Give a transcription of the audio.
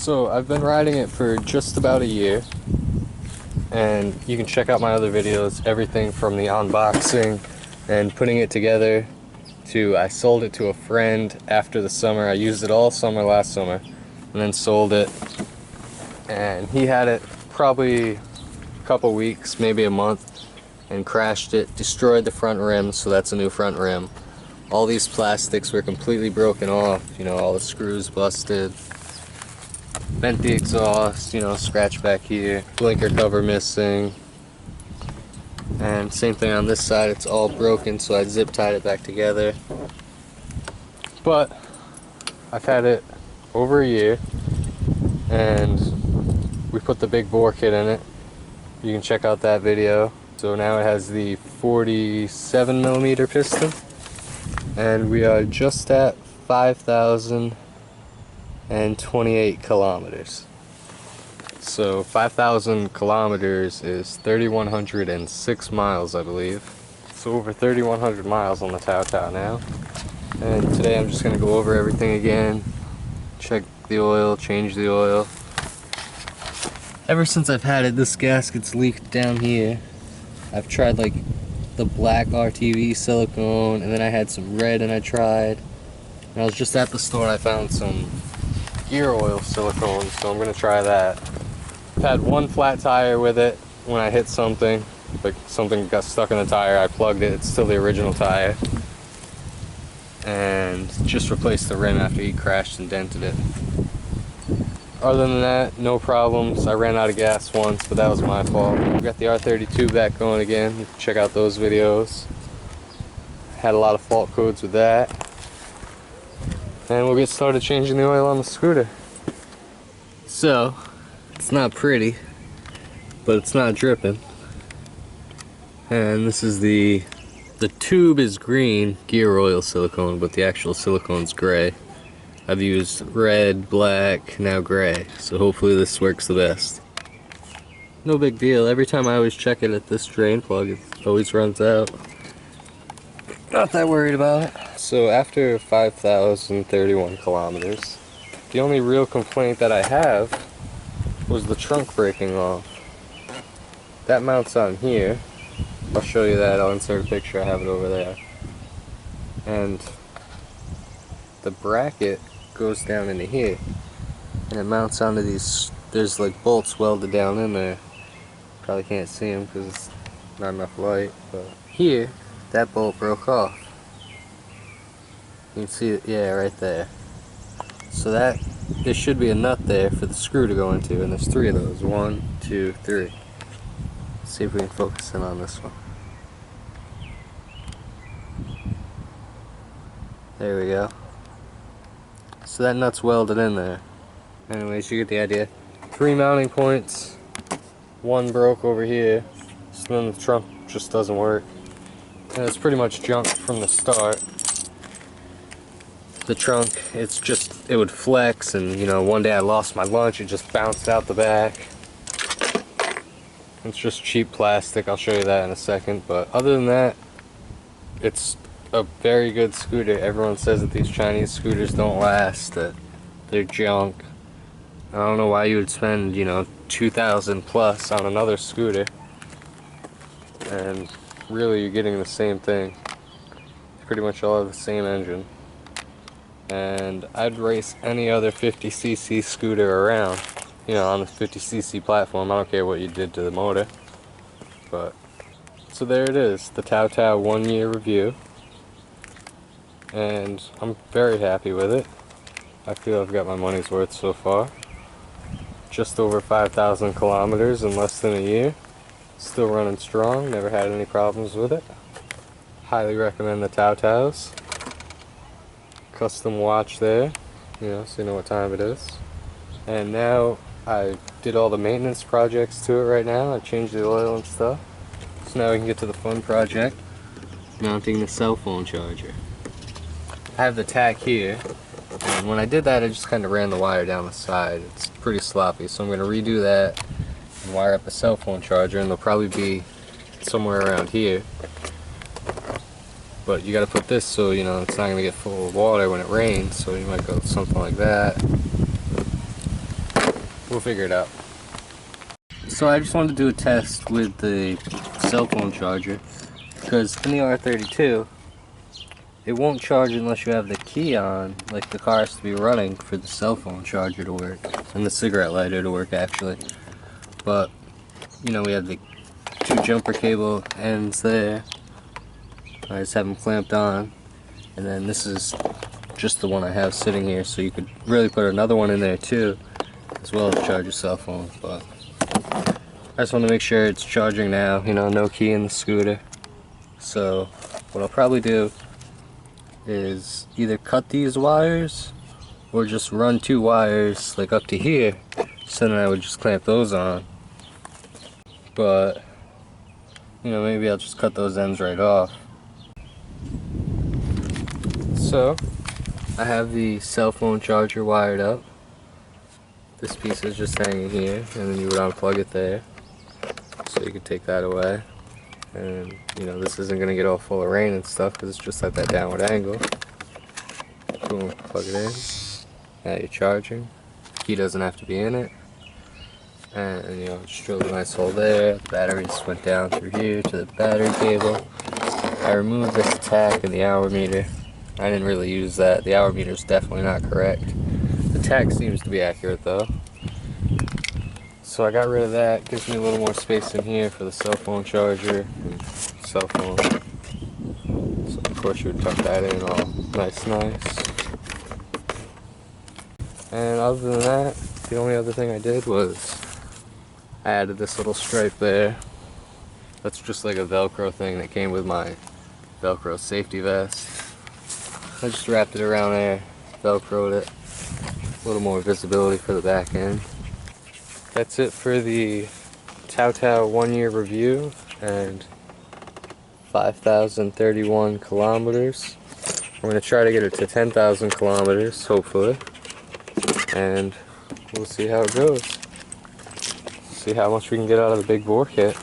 So I've been riding it for just about a year, and you can check out my other videos, everything from the unboxing and putting it together to I sold it to a friend after the summer. I used it all summer last summer and then sold it, and he had it probably a couple weeks, maybe a month, and crashed it, destroyed the front rim, so that's a new front rim. All these plastics were completely broken off, you know, all the screws busted, bent the exhaust, you know, scratch back here, blinker cover missing, and same thing on this side, it's all broken, so I zip tied it back together. But I've had it over a year, and we put the big bore kit in it. You can check out that video. So now it has the 47mm piston, and we are just at 5,028 kilometers. So 5,000 kilometers is 3,106 miles, I believe. So over 3,100 miles on the Tao Tao now. And today I'm just going to go over everything again, check the oil, change the oil. Ever since I've had it, this gasket's leaked down here. I've tried like the black RTV silicone, and then I had some red and I tried. And I was just at the store and I found some gear oil silicone, so I'm going to try that. I've had one flat tire with it when I hit something, like something got stuck in the tire, I plugged it, it's still the original tire. And just replaced the rim after he crashed and dented it. Other than that, no problems. I ran out of gas once, but that was my fault. We got the R32 back going again. You can check out those videos. Had a lot of fault codes with that. And we'll get started changing the oil on the scooter. So, it's not pretty, but it's not dripping. And this is the tube is green gear oil silicone, but the actual silicone's gray. I've used red, black, now gray, so hopefully this works the best. No big deal. Every time I always check it at this drain plug, it always runs out. Not that worried about it. So after 5,031 kilometers, the only real complaint that I have was the trunk breaking off. That mounts on here. I'll show you that. I'll insert a picture. I have it over there. And the bracket goes down into here, and it mounts onto these. There's like bolts welded down in there. Probably can't see them because it's not enough light, but here that bolt broke off. You can see it, yeah, right there. So there should be a nut there for the screw to go into, and there's 3 of those. 1, 2, 3. Let's see if we can focus in on this one. There we go. So that nut's welded in there. Anyways, you get the idea. 3 mounting points. 1 broke over here. So then the trunk just doesn't work. And it's pretty much junk from the start. The trunk, it would flex, and you know, one day I lost my lunch, it just bounced out the back. It's just cheap plastic, I'll show you that in a second, but other than that, it's a very good scooter. Everyone says that these Chinese scooters don't last, that they're junk. I don't know why you would spend, you know, 2,000 plus on another scooter, and really you're getting the same thing. Pretty much all have the same engine, and I'd race any other 50cc scooter around, you know, on the 50cc platform. I don't care what you did to the motor. But so there it is, the Tao Tao 1-year review. And I'm very happy with it. I feel I've got my money's worth so far. Just over 5,000 kilometers in less than a year. Still running strong, never had any problems with it. Highly recommend the Tao Taos. Custom watch there, you know, so you know what time it is. And now I did all the maintenance projects to it right now. I changed the oil and stuff. So now we can get to the fun project, mounting the cell phone charger. I have the tack here, and when I did that I just kind of ran the wire down the side. It's pretty sloppy, so I'm going to redo that and wire up a cell phone charger, and they'll probably be somewhere around here. But you got to put this so, you know, it's not going to get full of water when it rains, so you might go something like that. we'll figure it out. So I just wanted to do a test with the cell phone charger, because in the R32 it won't charge unless you have the key on. Like, the car has to be running for the cell phone charger to work, and the cigarette lighter to work actually. But, you know, we have the 2 jumper cable ends there. I just have them clamped on, and then this is just the one I have sitting here, so you could really put another one in there too, as well as charge your cell phone. But I just want to make sure it's charging now, you know, no key in the scooter. So what I'll probably do is either cut these wires or just run 2 wires like up to here, so then I would just clamp those on. But, you know, maybe I'll just cut those ends right off. So I have the cell phone charger wired up. This piece is just hanging here, and then you would unplug it there, so you could take that away. And, you know, this isn't going to get all full of rain and stuff because it's just at that downward angle. Boom, plug it in. Now you're charging. Key doesn't have to be in it. And, you know, just drilled a nice hole there. The batteries went down through here to the battery cable. I removed this tack and the hour meter. I didn't really use that. The hour meter is definitely not correct. The tack seems to be accurate though. So I got rid of that. Gives me a little more space in here for the cell phone charger and cell phone. So of course you would tuck that in all nice. And other than that, the only other thing I did was I added this little stripe there. That's just like a Velcro thing that came with my Velcro safety vest. I just wrapped it around there, Velcroed it. A little more visibility for the back end. That's it for the Tao Tao 1-year review and 5,031 kilometers. I'm going to try to get it to 10,000 kilometers, hopefully. And we'll see how it goes. See how much we can get out of the big bore kit.